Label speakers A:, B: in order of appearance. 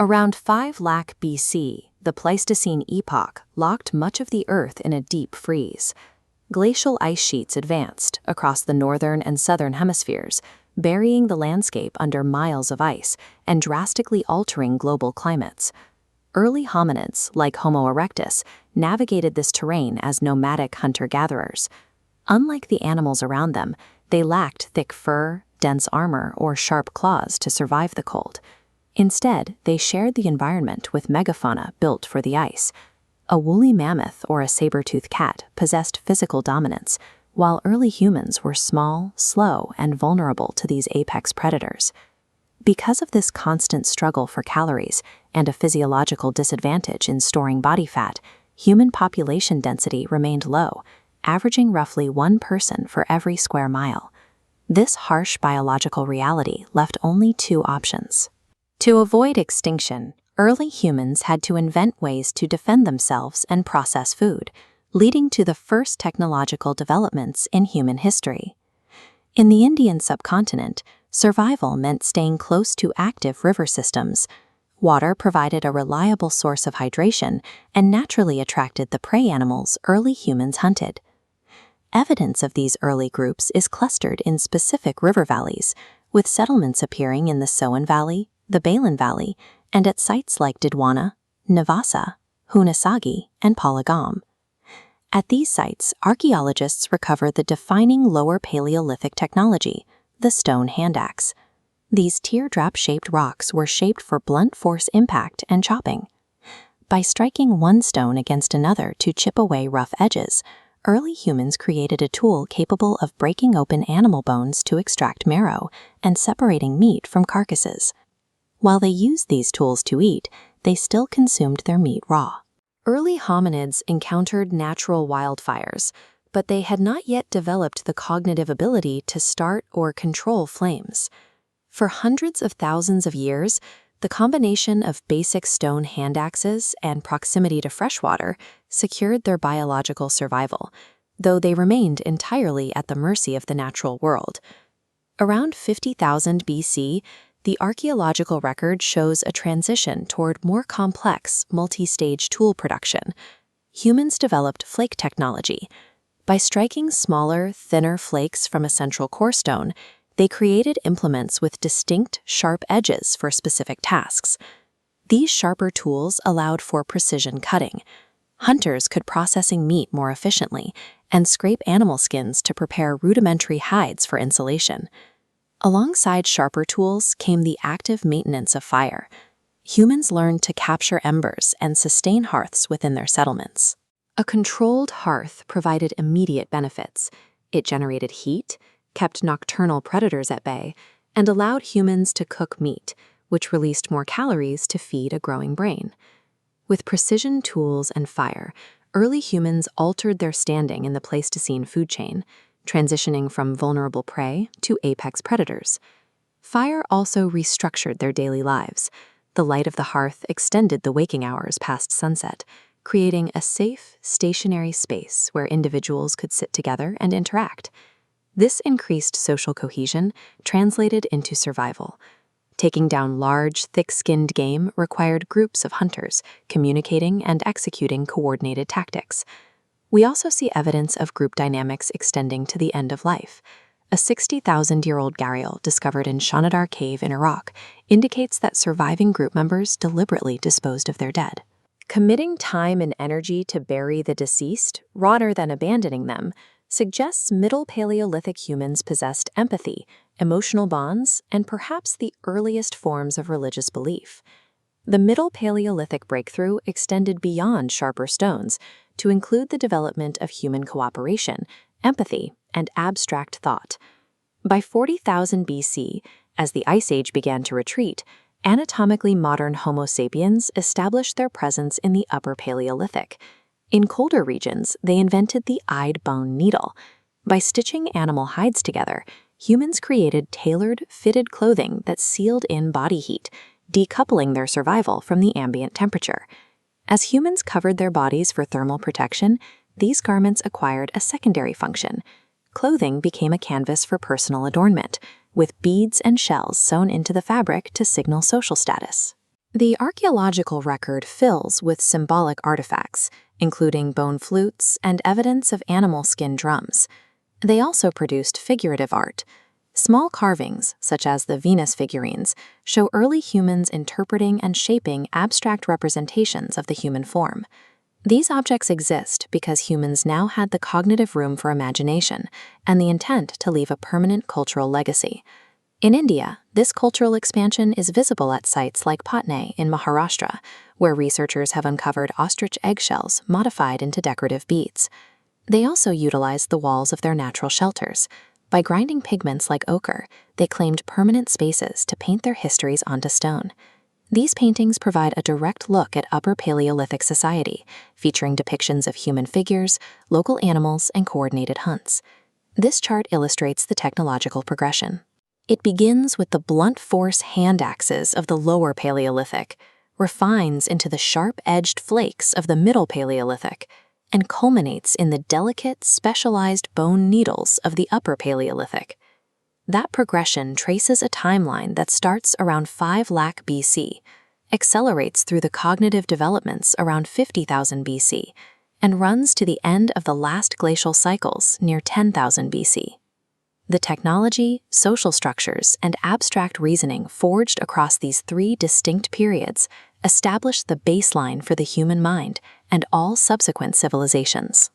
A: Around 5 lakh BC, the Pleistocene epoch locked much of the Earth in a deep freeze. Glacial ice sheets advanced across the northern and southern hemispheres, burying the landscape under miles of ice and drastically altering global climates. Early hominids, like Homo erectus, navigated this terrain as nomadic hunter-gatherers. Unlike the animals around them, they lacked thick fur, dense armor, or sharp claws to survive the cold. Instead, they shared the environment with megafauna built for the ice. A woolly mammoth or a saber-toothed cat possessed physical dominance, while early humans were small, slow, and vulnerable to these apex predators. Because of this constant struggle for calories and a physiological disadvantage in storing body fat, human population density remained low, averaging roughly 1 person for every square mile. This harsh biological reality left only 2 options. To avoid extinction, early humans had to invent ways to defend themselves and process food, leading to the first technological developments in human history. In the Indian subcontinent, survival meant staying close to active river systems. Water provided a reliable source of hydration and naturally attracted the prey animals early humans hunted. Evidence of these early groups is clustered in specific river valleys, with settlements appearing in the Soan Valley, the Balin Valley, and at sites like Didwana, Navassa, Hunasagi, and Palagam. At these sites, archaeologists recover the defining Lower Paleolithic technology, the stone hand axe. These teardrop-shaped rocks were shaped for blunt force impact and chopping. By striking one stone against another to chip away rough edges, early humans created a tool capable of breaking open animal bones to extract marrow and separating meat from carcasses. While they used these tools to eat, they still consumed their meat raw. Early hominids encountered natural wildfires, but they had not yet developed the cognitive ability to start or control flames. For hundreds of thousands of years, the combination of basic stone hand axes and proximity to freshwater secured their biological survival, though they remained entirely at the mercy of the natural world. Around 50,000 BC, the archaeological record shows a transition toward more complex, multi-stage tool production. Humans developed flake technology. By striking smaller, thinner flakes from a central core stone, they created implements with distinct, sharp edges for specific tasks. These sharper tools allowed for precision cutting. Hunters could processing meat more efficiently and scrape animal skins to prepare rudimentary hides for insulation. Alongside sharper tools came the active maintenance of fire. Humans learned to capture embers and sustain hearths within their settlements. A controlled hearth provided immediate benefits. It generated heat, kept nocturnal predators at bay, and allowed humans to cook meat, which released more calories to feed a growing brain. With precision tools and fire, early humans altered their standing in the Pleistocene food chain, transitioning from vulnerable prey to apex predators. Fire also restructured their daily lives. The light of the hearth extended the waking hours past sunset, creating a safe, stationary space where individuals could sit together and interact. This increased social cohesion translated into survival. Taking down large, thick-skinned game required groups of hunters, communicating and executing coordinated tactics. We also see evidence of group dynamics extending to the end of life. A 60,000-year-old gharial discovered in Shanidar Cave in Iraq indicates that surviving group members deliberately disposed of their dead. Committing time and energy to bury the deceased, rather than abandoning them, suggests Middle Paleolithic humans possessed empathy, emotional bonds, and perhaps the earliest forms of religious belief. The Middle Paleolithic breakthrough extended beyond sharper stones to include the development of human cooperation, empathy, and abstract thought. By 40,000 BC, as the Ice Age began to retreat, anatomically modern Homo sapiens established their presence in the Upper Paleolithic. In colder regions, they invented the eyed bone needle. By stitching animal hides together, humans created tailored, fitted clothing that sealed in body heat, decoupling their survival from the ambient temperature. As humans covered their bodies for thermal protection, these garments acquired a secondary function. Clothing became a canvas for personal adornment, with beads and shells sewn into the fabric to signal social status. The archaeological record fills with symbolic artifacts, including bone flutes and evidence of animal skin drums. They also produced figurative art. Small carvings, such as the Venus figurines, show early humans interpreting and shaping abstract representations of the human form. These objects exist because humans now had the cognitive room for imagination and the intent to leave a permanent cultural legacy. In India, this cultural expansion is visible at sites like Patna in Maharashtra, where researchers have uncovered ostrich eggshells modified into decorative beads. They also utilized the walls of their natural shelters. By grinding pigments like ochre, they claimed permanent spaces to paint their histories onto stone. These paintings provide a direct look at Upper Paleolithic society, featuring depictions of human figures, local animals, and coordinated hunts. This chart illustrates the technological progression. It begins with the blunt force hand axes of the Lower Paleolithic, refines into the sharp-edged flakes of the Middle Paleolithic, and culminates in the delicate, specialized bone needles of the Upper Paleolithic. That progression traces a timeline that starts around 5 lakh BC, accelerates through the cognitive developments around 50,000 BC, and runs to the end of the last glacial cycles near 10,000 BC. The technology, social structures, and abstract reasoning forged across these 3 distinct periods established the baseline for the human mind and all subsequent civilizations.